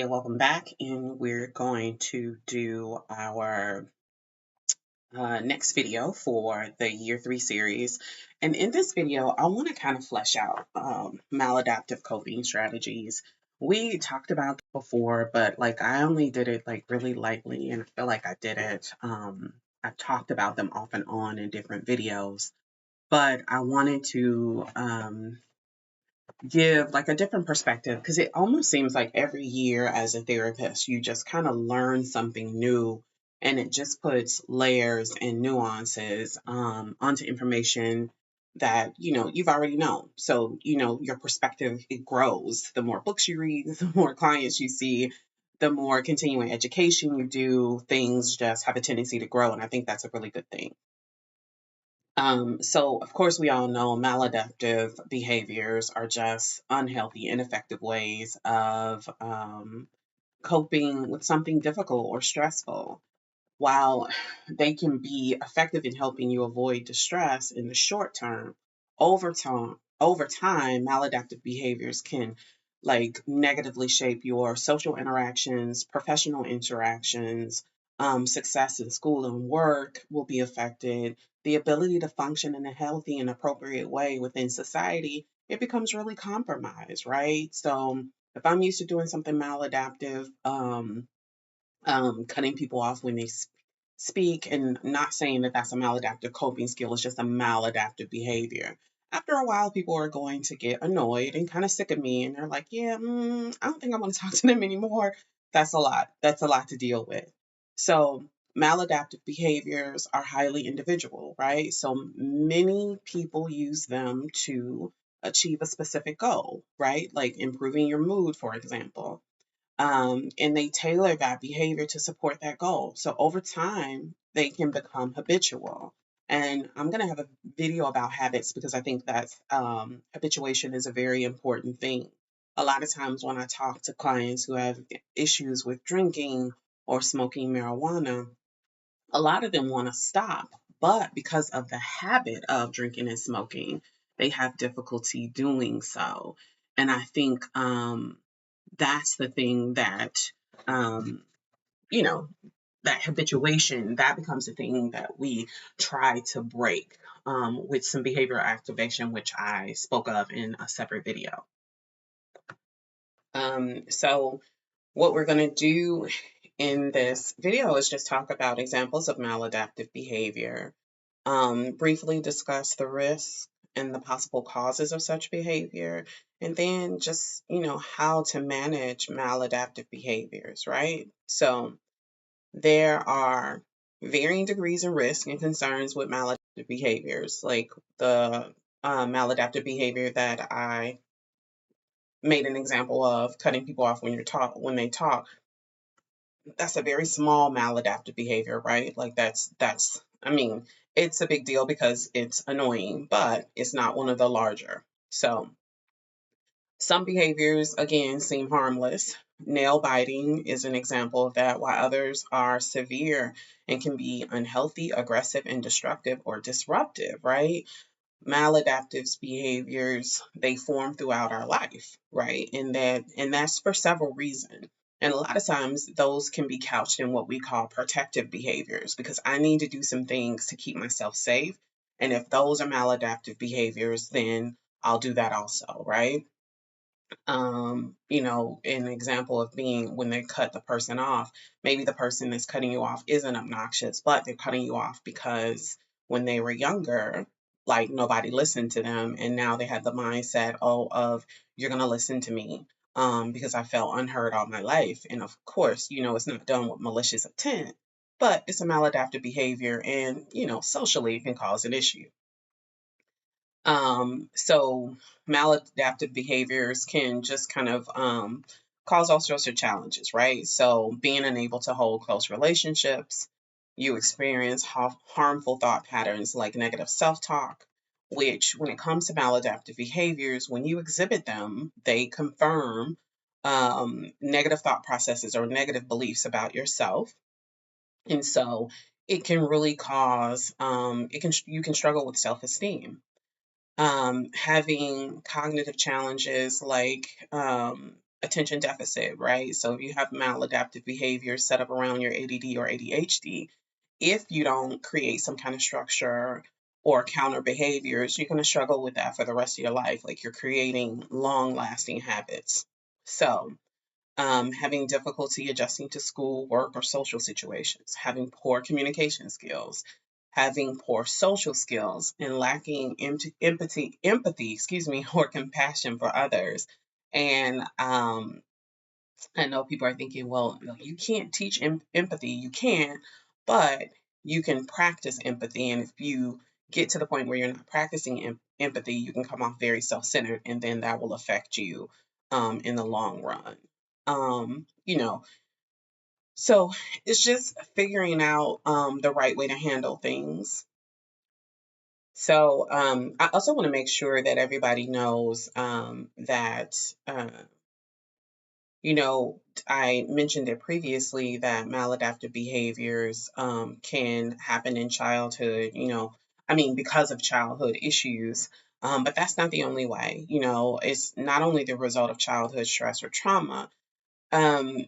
Hey, welcome back, and we're going to do our next video for the year 3 series. And in this video, I want to kind of flesh out maladaptive coping strategies. We talked about this before, but like I only did it like really lightly, and I feel like I did it. I've talked about them off and on in different videos, but I wanted to give like a different perspective because it almost seems like every year as a therapist you just kind of learn something new, and it just puts layers and nuances onto information that you've already known. So your perspective, it grows the more books you read, the more clients you see, the more continuing education you do. Things just have a tendency to grow, and I think that's a really good thing. So, of course, we all know maladaptive behaviors are just unhealthy, ineffective ways of coping with something difficult or stressful. While they can be effective in helping you avoid distress in the short term, over time, maladaptive behaviors can like negatively shape your social interactions, professional interactions, success in school and work will be affected. The ability to function in a healthy and appropriate way within society, it becomes really compromised, right? So if I'm used to doing something maladaptive, cutting people off when they speak, and not saying that that's a maladaptive coping skill, it's just a maladaptive behavior. After a while, people are going to get annoyed and kind of sick of me, and they're like, yeah, I don't think I want to talk to them anymore. That's a lot. That's a lot to deal with. So, maladaptive behaviors are highly individual, right? So, many people use them to achieve a specific goal, right? Like improving your mood, for example, and they tailor that behavior to support that goal. So over time, they can become habitual. And I'm going to have a video about habits because I think that habituation is a very important thing. A lot of times when I talk to clients who have issues with drinking or smoking marijuana, a lot of them want to stop, but because of the habit of drinking and smoking, they have difficulty doing so. And I think that's the thing that, um, you know, that habituation, that becomes the thing that we try to break with some behavioral activation, which I spoke of in a separate video. So what we're going to do in this video is just talk about examples of maladaptive behavior, briefly discuss the risks and the possible causes of such behavior, and then just, how to manage maladaptive behaviors, right? So there are varying degrees of risk and concerns with maladaptive behaviors, like the maladaptive behavior that I made an example of, cutting people off when they talk. That's a very small maladaptive behavior, right? Like that's I mean, it's a big deal because it's annoying, but it's not one of the larger. So some behaviors again seem harmless. Nail biting is an example of that, while others are severe and can be unhealthy, aggressive, and destructive or disruptive, right? Maladaptive behaviors, they form throughout our life, right? And that's for several reasons. And a lot of times those can be couched in what we call protective behaviors, because I need to do some things to keep myself safe. And if those are maladaptive behaviors, then I'll do that also, right? An example of being when they cut the person off, maybe the person that's cutting you off isn't obnoxious, but they're cutting you off because when they were younger, like nobody listened to them, and now they have the mindset, oh, of you're gonna listen to me, because I felt unheard all my life. And of course, it's not done with malicious intent, but it's a maladaptive behavior, and socially it can cause an issue. So maladaptive behaviors can just kind of cause all sorts of challenges, right? So being unable to hold close relationships, you experience harmful thought patterns like negative self-talk, which when it comes to maladaptive behaviors, when you exhibit them, they confirm negative thought processes or negative beliefs about yourself. And so it can really cause, you can struggle with self-esteem, having cognitive challenges like attention deficit, right? So if you have maladaptive behaviors set up around your ADD or ADHD, if you don't create some kind of structure or counter behaviors, you're going to struggle with that for the rest of your life. Like you're creating long lasting habits. So, having difficulty adjusting to school, work, or social situations, having poor communication skills, having poor social skills, and lacking empathy, or compassion for others. And I know people are thinking, well, you can't teach empathy. You can, but you can practice empathy. And if you get to the point where you're not practicing empathy, you can come off very self centered, and then that will affect you in the long run. You know, so it's just figuring out the right way to handle things. So I also want to make sure that everybody knows that. You know, I mentioned it previously that maladaptive behaviors can happen in childhood, I mean, because of childhood issues. But that's not the only way. It's not only the result of childhood stress or trauma.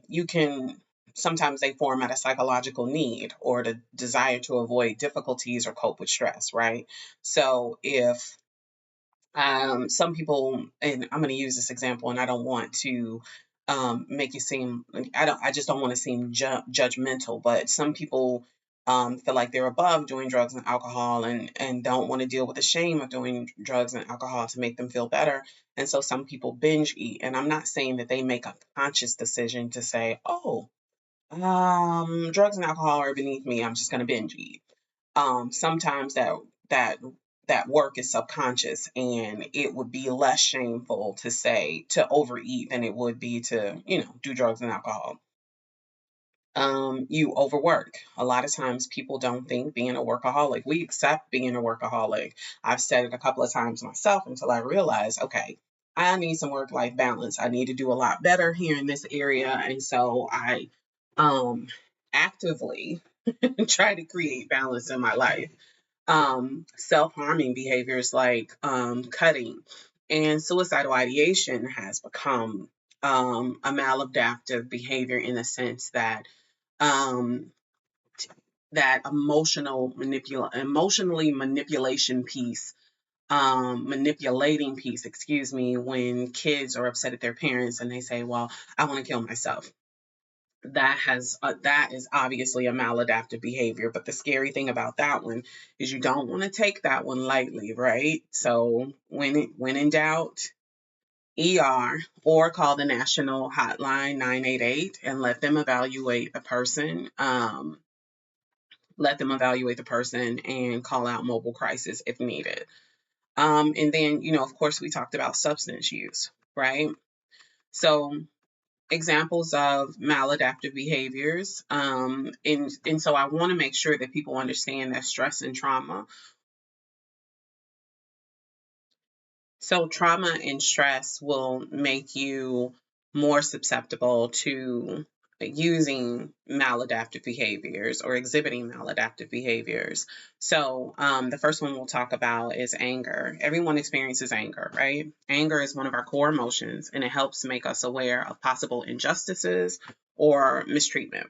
You can sometimes they form out of psychological need or the desire to avoid difficulties or cope with stress, right? So if some people, and I'm going to use this example, and I don't want to make it seem, I just don't want to seem judgmental, but some people feel like they're above doing drugs and alcohol and don't want to deal with the shame of doing drugs and alcohol to make them feel better. And so some people binge eat. And I'm not saying that they make a conscious decision to say, oh, drugs and alcohol are beneath me. I'm just going to binge eat. Sometimes that that work is subconscious, and it would be less shameful to say to overeat than it would be to do drugs and alcohol. You overwork. A lot of times people don't think being a workaholic, we accept being a workaholic. I've said it a couple of times myself until I realized, okay, I need some work life balance. I need to do a lot better here in this area. And so I actively try to create balance in my life. Self-harming behaviors like cutting and suicidal ideation has become a maladaptive behavior in the sense that um, that emotionally manipulation piece, manipulating piece, excuse me, when kids are upset at their parents and they say, well, I want to kill myself. That is obviously a maladaptive behavior, but the scary thing about that one is you don't want to take that one lightly, right? So when in doubt, ER, or call the national hotline 988 and let them evaluate the person and call out mobile crisis if needed. And then, of course, we talked about substance use, right? So examples of maladaptive behaviors. And so I want to make sure that people understand that stress and trauma. So trauma and stress will make you more susceptible to using maladaptive behaviors or exhibiting maladaptive behaviors. So the first one we'll talk about is anger. Everyone experiences anger, right? Anger is one of our core emotions, and it helps make us aware of possible injustices or mistreatment,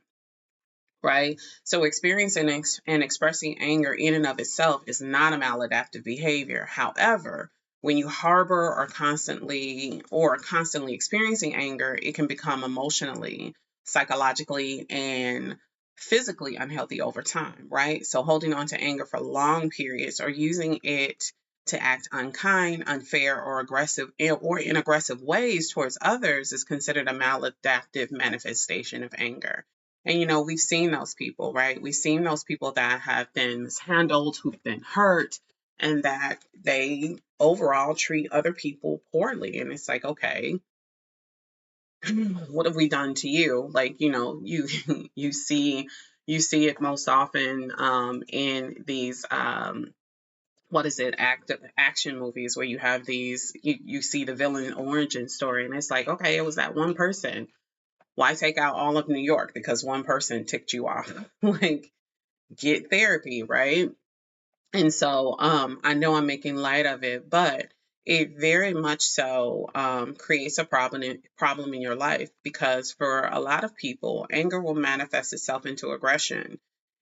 right? So experiencing and expressing anger in and of itself is not a maladaptive behavior. However, when you harbor or constantly experiencing anger, it can become emotionally, psychologically, and physically unhealthy over time, right? So holding on to anger for long periods or using it to act unkind, unfair, or aggressive or in aggressive ways towards others is considered a maladaptive manifestation of anger. And we've seen those people, right? We've seen those people that have been mishandled, who've been hurt, and that they overall treat other people poorly. And it's like, okay, what have we done to you? Like, you you see it most often in these what is it, action movies where you have these you see the villain origin story, and it's like, okay, it was that one person. Why take out all of New York because one person ticked you off? Like, get therapy, right? And so I know I'm making light of it, but it very much so creates a problem in your life, because for a lot of people, anger will manifest itself into aggression.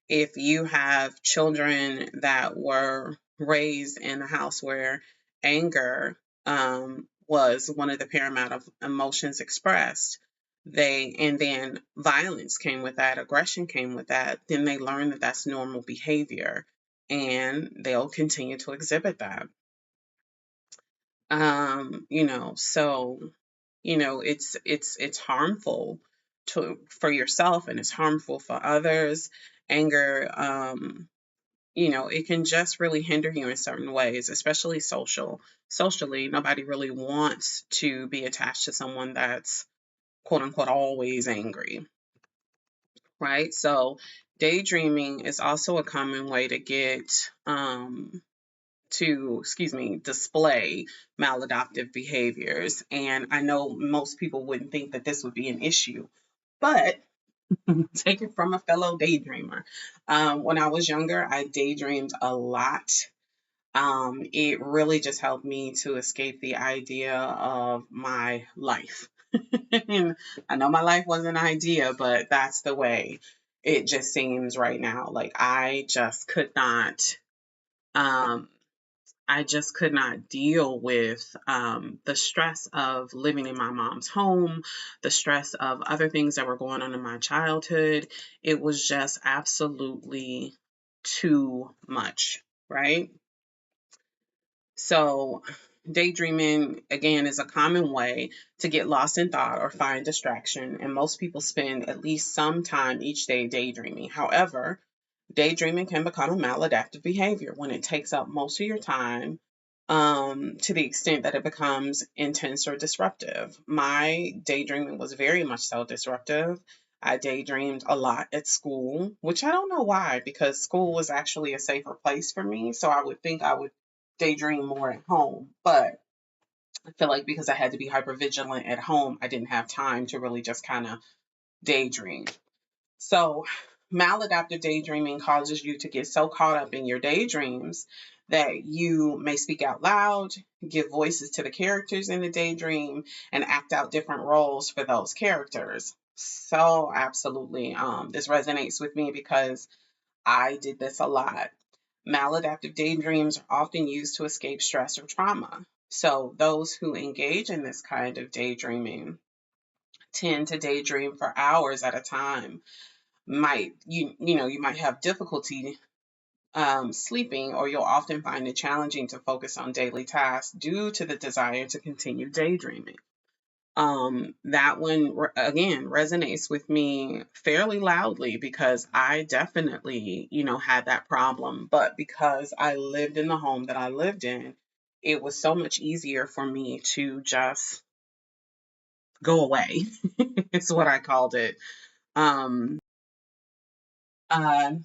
If you have children that were raised in a house where anger was one of the paramount of emotions expressed, and then violence came with that, aggression came with that, then they learn that that's normal behavior, and they'll continue to exhibit that. So it's harmful for yourself, and it's harmful for others. Anger, it can just really hinder you in certain ways, especially socially. Nobody really wants to be attached to someone that's quote unquote always angry, right? So daydreaming is also a common way to display maladaptive behaviors. And I know most people wouldn't think that this would be an issue, but take it from a fellow daydreamer. When I was younger, I daydreamed a lot. It really just helped me to escape the idea of my life. And I know my life was an idea, but that's the way it just seems right now. Like um, I just could not deal with the stress of living in my mom's home, the stress of other things that were going on in my childhood. It was just absolutely too much, right? So, daydreaming, again, is a common way to get lost in thought or find distraction, and most people spend at least some time each day daydreaming. However, daydreaming can become a maladaptive behavior when it takes up most of your time, to the extent that it becomes intense or disruptive. My daydreaming was very much so disruptive. I daydreamed a lot at school, which I don't know why, because school was actually a safer place for me. So I would think I would daydream more at home. But I feel like because I had to be hyper vigilant at home, I didn't have time to really just kind of daydream. So, maladaptive daydreaming causes you to get so caught up in your daydreams that you may speak out loud, give voices to the characters in the daydream, and act out different roles for those characters. So, absolutely, this resonates with me because I did this a lot. Maladaptive daydreams are often used to escape stress or trauma. So, those who engage in this kind of daydreaming tend to daydream for hours at a time. You might have difficulty sleeping, or you'll often find it challenging to focus on daily tasks due to the desire to continue daydreaming. That one again resonates with me fairly loudly, because I definitely had that problem, but because I lived in the home that I lived in, it was so much easier for me to just go away. It's what I called it. um Um,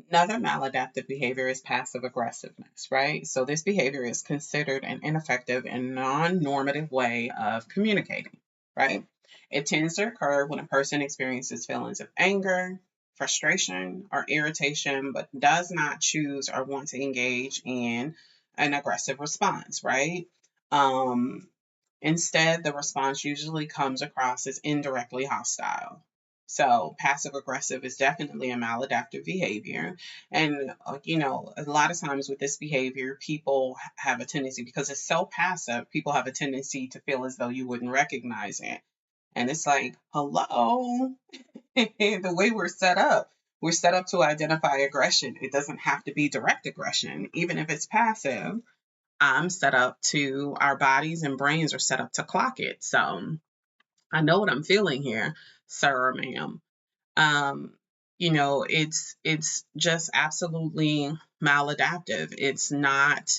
Another maladaptive behavior is passive aggressiveness, right? So, this behavior is considered an ineffective and non normative way of communicating, right? It tends to occur when a person experiences feelings of anger, frustration, or irritation, but does not choose or want to engage in an aggressive response, right? Um, Instead, the response usually comes across as indirectly hostile. So, passive aggressive is definitely a maladaptive behavior. And, a lot of times with this behavior, people have a tendency, because it's so passive, people have a tendency to feel as though you wouldn't recognize it. And it's like, hello, the way we're set up to identify aggression. It doesn't have to be direct aggression, even if it's passive. Our bodies and brains are set up to clock it. So I know what I'm feeling here, sir or ma'am. um, it's just absolutely maladaptive. It's not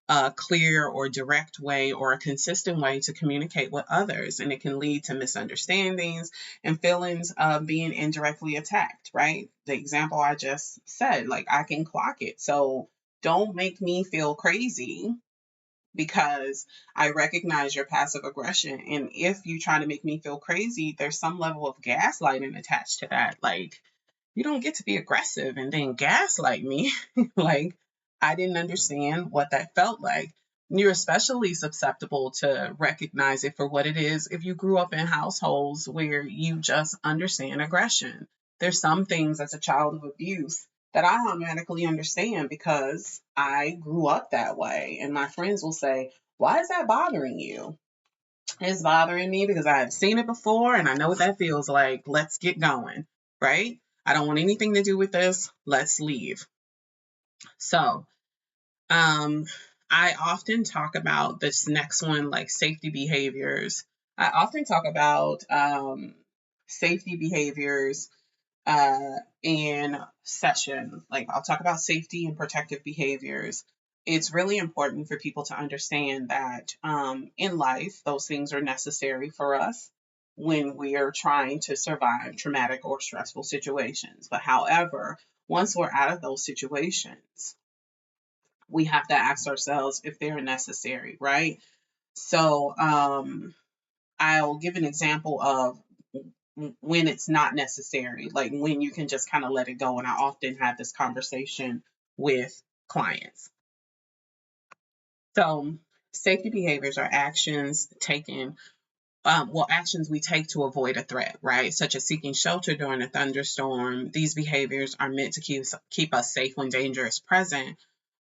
a clear or direct way or a consistent way to communicate with others, and it can lead to misunderstandings and feelings of being indirectly attacked, right? The example I just said, like, I can clock it. So don't make me feel crazy because I recognize your passive aggression. And if you try to make me feel crazy, there's some level of gaslighting attached to that. Like, you don't get to be aggressive and then gaslight me. Like, I didn't understand what that felt like. You're especially susceptible to recognize it for what it is if you grew up in households where you just understand aggression. There's some things as a child of abuse that I automatically understand because I grew up that way. And my friends will say, "Why is that bothering you?" It's bothering me because I've seen it before and I know what that feels like. Let's get going, right? I don't want anything to do with this. Let's leave. So, um, I often talk about this next one, like safety behaviors. I often talk about safety behaviors in session. Like I'll talk about safety and protective behaviors. It's really important for people to understand that in life, those things are necessary for us when we are trying to survive traumatic or stressful situations. But however, once we're out of those situations, we have to ask ourselves if they're necessary, right? So I'll give an example of when it's not necessary, like when you can just kind of let it go. And I often have this conversation with clients. So safety behaviors are actions taken. Actions we take to avoid a threat, right? Such as seeking shelter during a thunderstorm. These behaviors are meant to keep us safe when danger is present,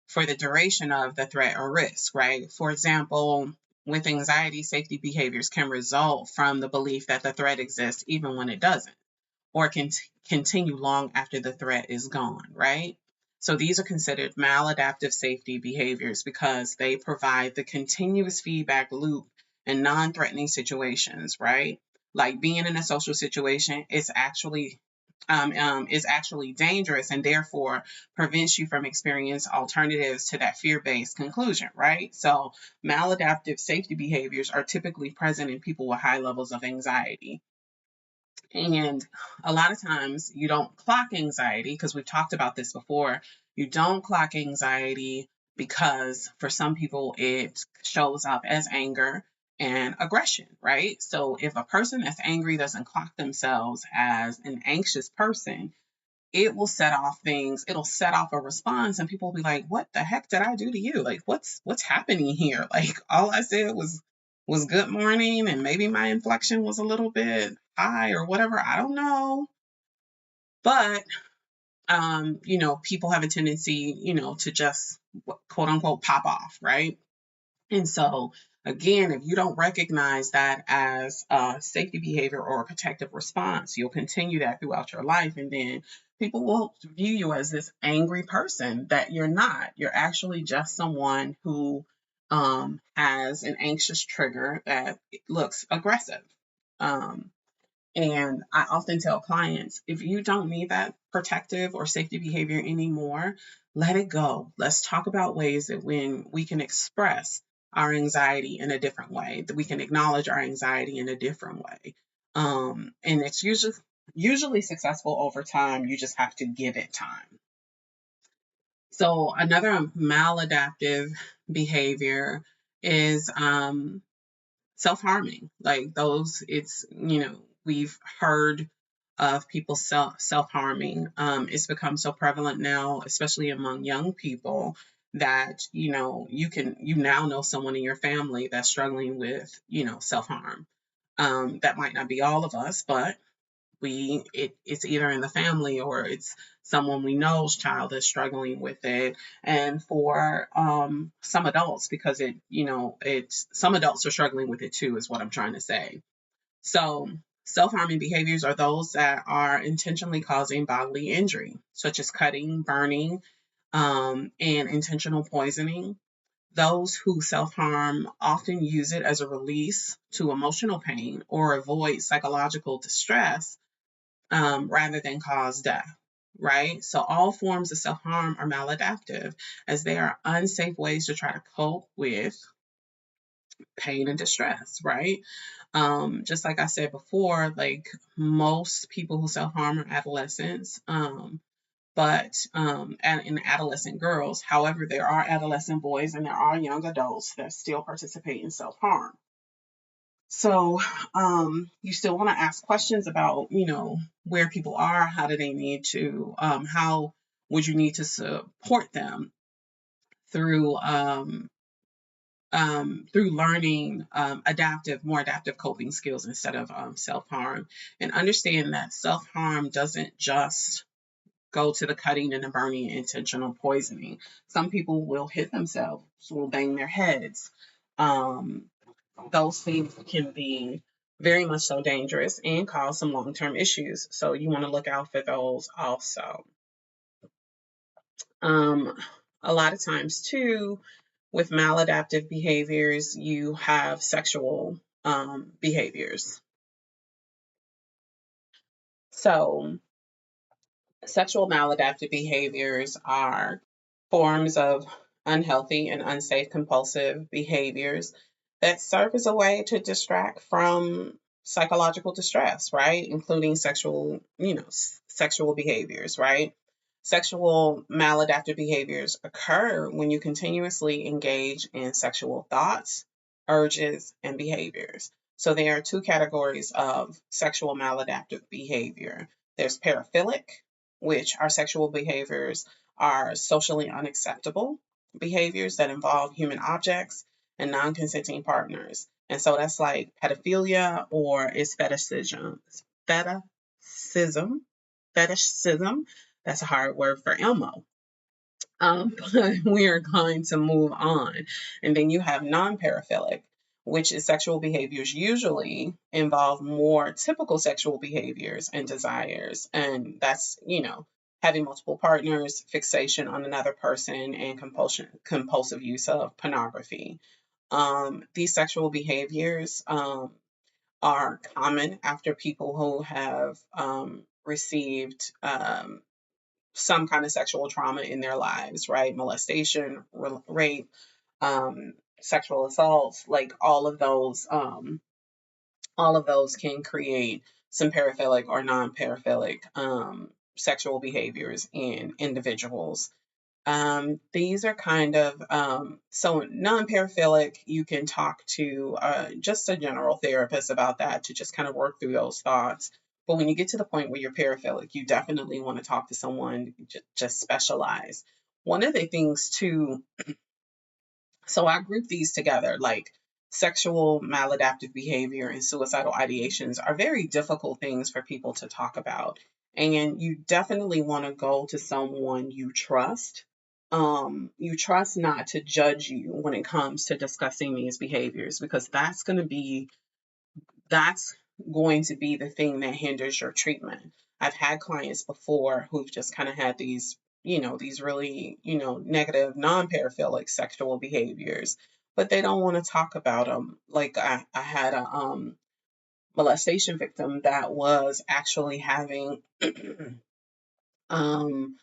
for the duration of the threat or risk, right? For example, with anxiety, safety behaviors can result from the belief that the threat exists even when it doesn't, or can continue long after the threat is gone, right? So these are considered maladaptive safety behaviors because they provide the continuous feedback loop in non-threatening situations, right? Like being in a social situation is actually dangerous and therefore prevents you from experiencing alternatives to that fear-based conclusion, right? So maladaptive safety behaviors are typically present in people with high levels of anxiety. And a lot of times you don't clock anxiety because we've talked about this before. You don't clock anxiety because for some people it shows up as anger and aggression, right? So if a person that's angry doesn't clock themselves as an anxious person, it will set off things. It'll set off a response, and people will be like, "What the heck did I do to you? Like, what's happening here?" Like, all I said was good morning, and maybe my inflection was a little bit high or whatever. I don't know, but people have a tendency, to just quote unquote pop off, right? And so, again, if you don't recognize that as a safety behavior or a protective response, you'll continue that throughout your life. And then people will view you as this angry person that you're not. You're actually just someone who has an anxious trigger that looks aggressive. Um, and I often tell clients, if you don't need that protective or safety behavior anymore, let it go. Let's talk about ways that when we can express our anxiety in a different way, that we can acknowledge our anxiety in a different way. And it's usually successful over time. You just have to give it time. So another maladaptive behavior is self-harming. Like those, we've heard of people self-harming. It's become so prevalent now, especially among young people, that you now know someone in your family that's struggling with self-harm. That might not be all of us, but it's either in the family or it's someone we know's child is struggling with it. And for some adults, because it's some adults are struggling with it too, is what I'm trying to say. So self-harming behaviors are those that are intentionally causing bodily injury, such as cutting, burning, and intentional poisoning. Those who self-harm often use it as a release to emotional pain or avoid psychological distress, rather than cause death, right? So all forms of self-harm are maladaptive, as they are unsafe ways to try to cope with pain and distress, right? Just like I said before, like most people who self-harm are adolescents, and in adolescent girls. However, there are adolescent boys and there are young adults that still participate in self-harm. So you still want to ask questions about, where people are, how do they need to, how would you need to support them through through learning more adaptive coping skills instead of self harm, and understand that self harm doesn't just go to the cutting and the burning and intentional poisoning. Some people will hit themselves, will bang their heads. Um, those things can be very much so dangerous and cause some long term issues. So you want to look out for those also. Um, a lot of times, too, with maladaptive behaviors, you have sexual behaviors. So, sexual maladaptive behaviors are forms of unhealthy and unsafe compulsive behaviors that serve as a way to distract from psychological distress, right? Including sexual behaviors, right? Sexual maladaptive behaviors occur when you continuously engage in sexual thoughts, urges, and behaviors. So there are two categories of sexual maladaptive behavior. There's paraphilic, which are sexual behaviors are socially unacceptable behaviors that involve human objects and non-consenting partners. And so that's like pedophilia or is fetishism. Fetishism. Fetishism. That's a hard word for Elmo. But we are going to move on. And then you have non paraphilic, which is sexual behaviors usually involve more typical sexual behaviors and desires. And that's, having multiple partners, fixation on another person, and compulsive use of pornography. These sexual behaviors are common after people who have received some kind of sexual trauma in their lives, right? Molestation, rape, sexual assaults, like all of those can create some paraphilic or non-paraphilic sexual behaviors in individuals. These are kind of so non-paraphilic. You can talk to just a general therapist about that to just kind of work through those thoughts. But when you get to the point where you're paraphilic, you definitely want to talk to someone just specialized. One of the things too, so I group these together, like sexual maladaptive behavior and suicidal ideations are very difficult things for people to talk about. And you definitely want to go to someone you trust. You trust not to judge you when it comes to discussing these behaviors, because that's going to be the thing that hinders your treatment. I've had clients before who've just kind of had these really, negative non-paraphilic sexual behaviors, but they don't want to talk about them. Like I had a molestation victim that was actually having um,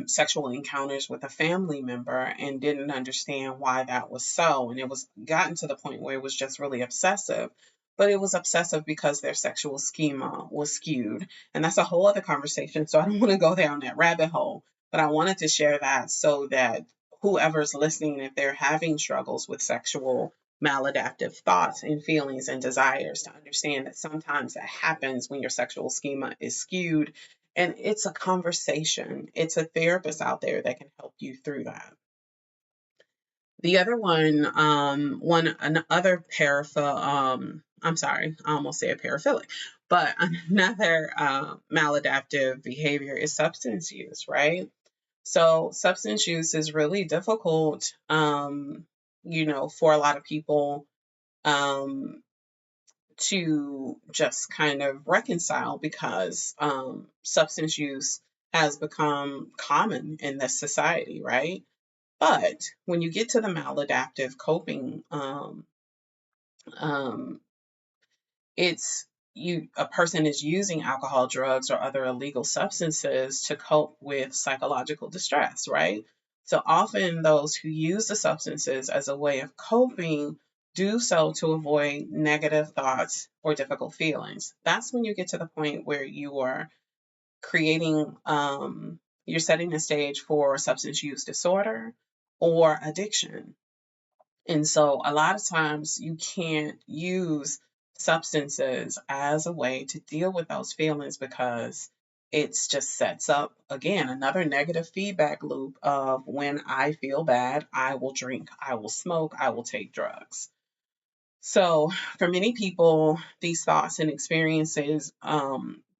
sexual encounters with a family member and didn't understand why that was so. And it was gotten to the point where it was just really obsessive. But it was obsessive because their sexual schema was skewed. And that's a whole other conversation. So I don't want to go down that rabbit hole. But I wanted to share that so that whoever's listening, if they're having struggles with sexual maladaptive thoughts and feelings and desires, to understand that sometimes that happens when your sexual schema is skewed, and it's a conversation. It's a therapist out there that can help you through that. The other one, another I'm sorry, I almost said paraphilic, but another maladaptive behavior is substance use, right? So substance use is really difficult, for a lot of people um, to just kind of reconcile, because substance use has become common in this society, right? But when you get to the maladaptive coping, um, it's a person is using alcohol, drugs, or other illegal substances to cope with psychological distress, right? So often those who use the substances as a way of coping do so to avoid negative thoughts or difficult feelings. That's when you get to the point where you are creating you're setting the stage for substance use disorder or addiction. And so a lot of times you can't use substances as a way to deal with those feelings, because It's just sets up, again, another negative feedback loop of when I feel bad, I will drink, I will smoke, I will take drugs. So, for many people, these thoughts and experiences,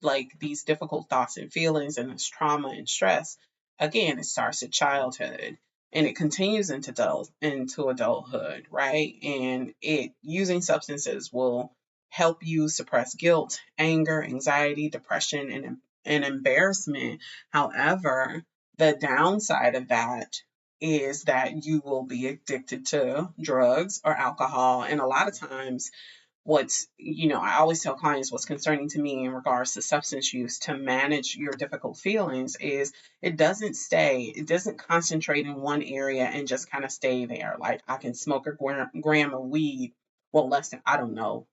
like these difficult thoughts and feelings and this trauma and stress, again, it starts at childhood and it continues into adulthood, right? And it using substances will help you suppress guilt, anger, anxiety, depression, and embarrassment. However, the downside of that is that you will be addicted to drugs or alcohol. And a lot of times, I always tell clients what's concerning to me in regards to substance use to manage your difficult feelings is it doesn't concentrate in one area and just kind of stay there. Like I can smoke a gram of weed, well, less than, I don't know.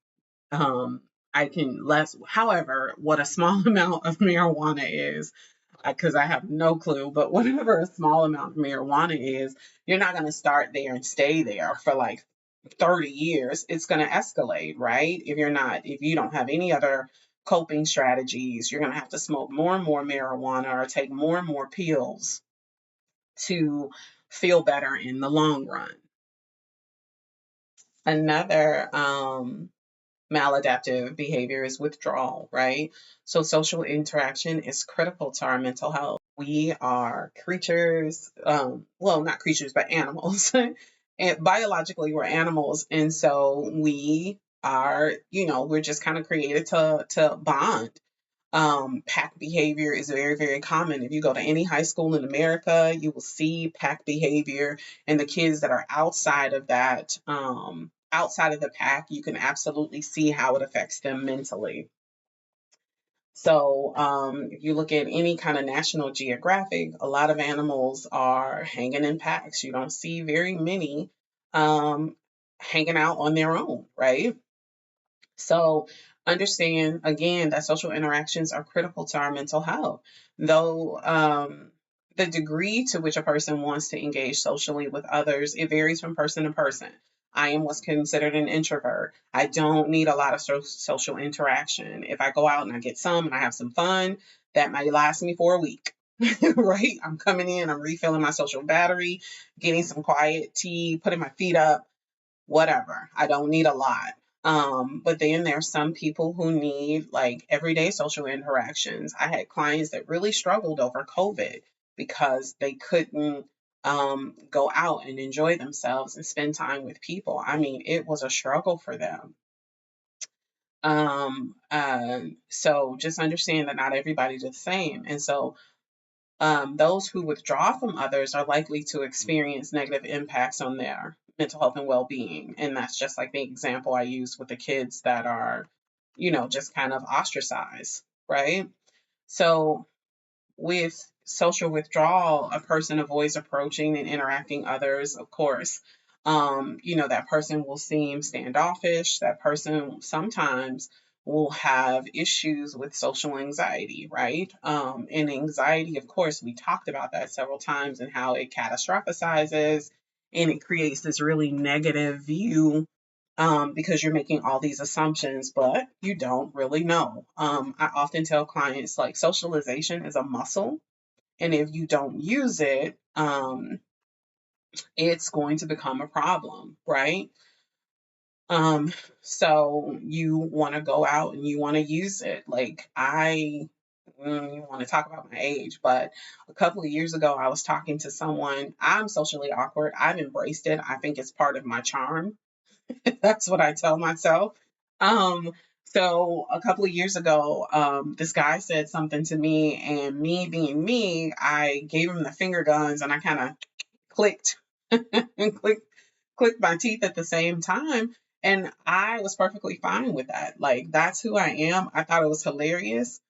Um, I can less, however, what a small amount of marijuana is, because I have no clue, but whatever a small amount of marijuana is, you're not going to start there and stay there for like 30 years. It's going to escalate, right? If you don't have any other coping strategies, you're going to have to smoke more and more marijuana or take more and more pills to feel better in the long run. Another maladaptive behavior is withdrawal, right? So social interaction is critical to our mental health. We are creatures, well, not creatures, but animals. And biologically, we're animals. And so we are, we're just kind of created to bond. Pack behavior is very, very common. If you go to any high school in America, you will see pack behavior, and the kids that are outside of that, outside of the pack, you can absolutely see how it affects them mentally. So, if you look at any kind of National Geographic, a lot of animals are hanging in packs. You don't see very many um, hanging out on their own, right? So understand again that social interactions are critical to our mental health. Though the degree to which a person wants to engage socially with others, it varies from person to person. I am what's considered an introvert. I don't need a lot of social interaction. If I go out and I get some and I have some fun, that might last me for a week. Right? I'm coming in, I'm refilling my social battery, getting some quiet tea, putting my feet up, whatever. I don't need a lot. But then there's some people who need like everyday social interactions. I had clients that really struggled over COVID because they couldn't go out and enjoy themselves and spend time with people. I mean, it was a struggle for them. So just understand that not everybody's the same. And so those who withdraw from others are likely to experience negative impacts on their mental health and well being. And that's just like the example I used with the kids that are, just kind of ostracized, right? So with social withdrawal, a person avoids approaching and interacting others, of course. That person will seem standoffish. That person sometimes will have issues with social anxiety, right? And anxiety, of course, we talked about that several times and how it catastrophizes and it creates this really negative view because you're making all these assumptions, but you don't really know. I often tell clients like socialization is a muscle, and if you don't use it, it's going to become a problem, right? Um, so you want to go out and you want to use it. You want to talk about my age, but a couple of years ago, I was talking to someone. I'm socially awkward. I've embraced it. I think it's part of my charm. That's what I tell myself. Um, so a couple of years ago, this guy said something to me, and me being me, I gave him the finger guns, and I kind of clicked and clicked my teeth at the same time. And I was perfectly fine with that. Like that's who I am. I thought it was hilarious.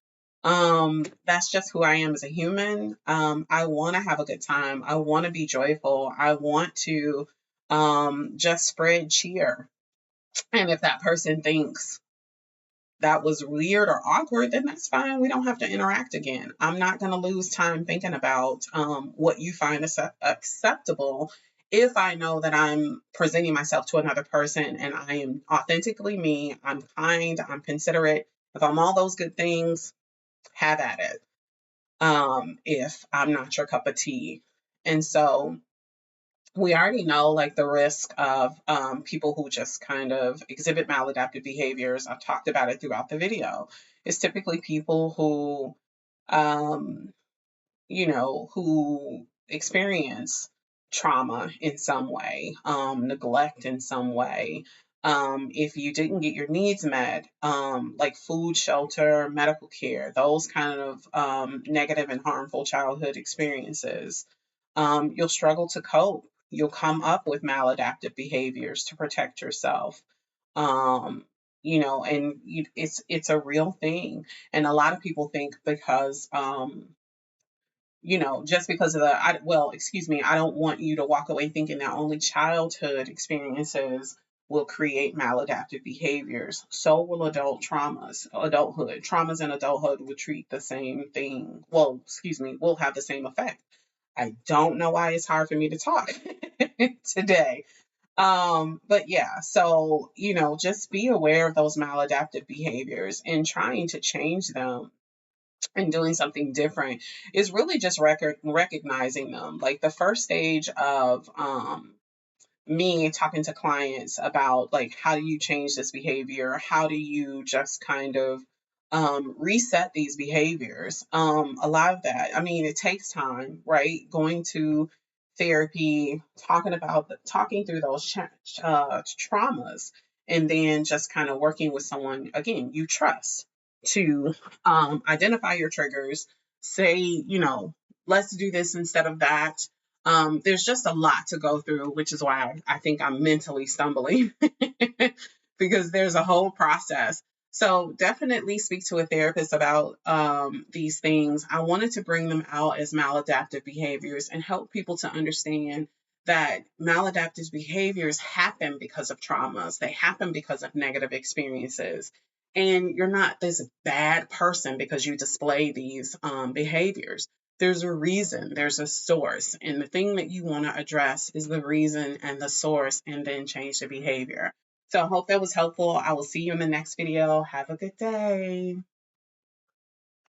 That's just who I am as a human. I want to have a good time. I want to be joyful. I want to just spread cheer. And if that person thinks that was weird or awkward, then that's fine. We don't have to interact again. I'm not going to lose time thinking about what you find acceptable if I know that I'm presenting myself to another person and I am authentically me, I'm kind, I'm considerate. If I'm all those good things, have at it. if I'm not your cup of tea. And so we already know like the risk of people who just kind of exhibit maladaptive behaviors. I've talked about it throughout the video. It's typically people who um, who experience trauma in some way, neglect in some way. If you didn't get your needs met, like food, shelter, medical care, those kind of negative and harmful childhood experiences, you'll struggle to cope. You'll come up with maladaptive behaviors to protect yourself. Um, and it's a real thing. And a lot of people think because just because of excuse me, I don't want you to walk away thinking that only childhood experiences will create maladaptive behaviors. So will adulthood. Traumas in adulthood will treat the same thing. Well, excuse me, will have the same effect. I don't know why it's hard for me to talk today. But yeah, so, just be aware of those maladaptive behaviors and trying to change them and doing something different is really just recognizing them. Like the first stage of me talking to clients about like how do you change this behavior, how do you just kind of reset these behaviors. A lot of that, I mean, it takes time, right? Going to therapy, talking through those traumas, and then just kind of working with someone again you trust to identify your triggers, say, let's do this instead of that. There's just a lot to go through, which is why I think I'm mentally stumbling because there's a whole process. So definitely speak to a therapist about these things. I wanted to bring them out as maladaptive behaviors and help people to understand that maladaptive behaviors happen because of traumas. They happen because of negative experiences. And you're not this bad person because you display these behaviors. There's a reason, there's a source. And the thing that you want to address is the reason and the source, and then change the behavior. So I hope that was helpful. I will see you in the next video. Have a good day.